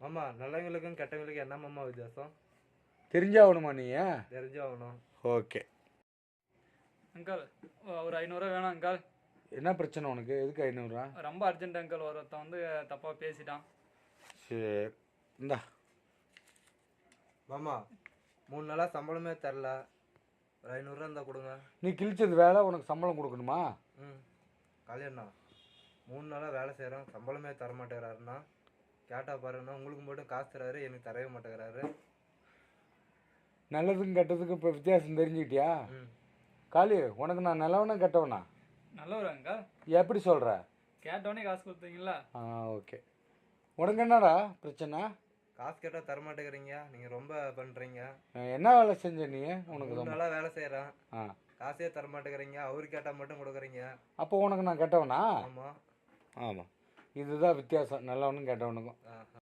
மாமா நல்லவங்களுக்கும் கெட்டவங்களுக்கும் என்ன மாமா வித்தியாசம்? தெரிஞ்சாகணுமா நீ? தெரிஞ்சாகணும். ஓகே அங்கிள் ஒரு 500 வேணும் அங்கிள். என்ன பிரச்சனை உனக்கு? எதுக்கு 500? ரொம்ப அர்ஜென்ட் அங்கிள். ஒருத்தன் வந்து தப்பாக பேசிட்டான். சரி இந்தா. மாமா 3 நாளாக சம்பளமே தரல, ஒரு 500 இருந்தால் கொடுங்க. நீ கிழிச்சது வேலை, உனக்கு சம்பளம் கொடுக்கணுமா? கல்யாணா 3 நாளாக வேலை செய்கிறோம், சம்பளமே தர மாட்டேங்கிறாருண்ணா. கேட்டால் பாருண்ணா, உங்களுக்கு மட்டும் காசு தராரு, எனக்கு தரவே மாட்டேங்கிறாரு. நல்லதுக்கும் கெட்டதுக்கும் இப்போ வித்தியாசம் தெரிஞ்சுக்கிட்டியா? காளி, உனக்கு நான் நல்லவனா கெட்டவனா? நல்லவர் அங்கிள். எப்படி சொல்கிற? கேட்டவொடனே காசு கொடுத்தீங்களா? ஓகே. உனக்கு என்னடா பிரச்சனை? காசு கேட்டால் தர மாட்டேங்கிறீங்க, நீங்கள் ரொம்ப பண்ணுறீங்க. என்ன வேலை செஞ்ச நீ? உனக்கு 3 நாளாக வேலை செய்கிறேன், காசே தர மாட்டேங்கிறீங்க. அவரு கேட்டால் மட்டும் கொடுக்குறீங்க. அப்போ உனக்கு நான் கெட்டவனா? ஆமாம் ஆமாம். இதுதான் வித்தியாசம் நல்லவனுக்கும் கெட்டவனுக்கும்.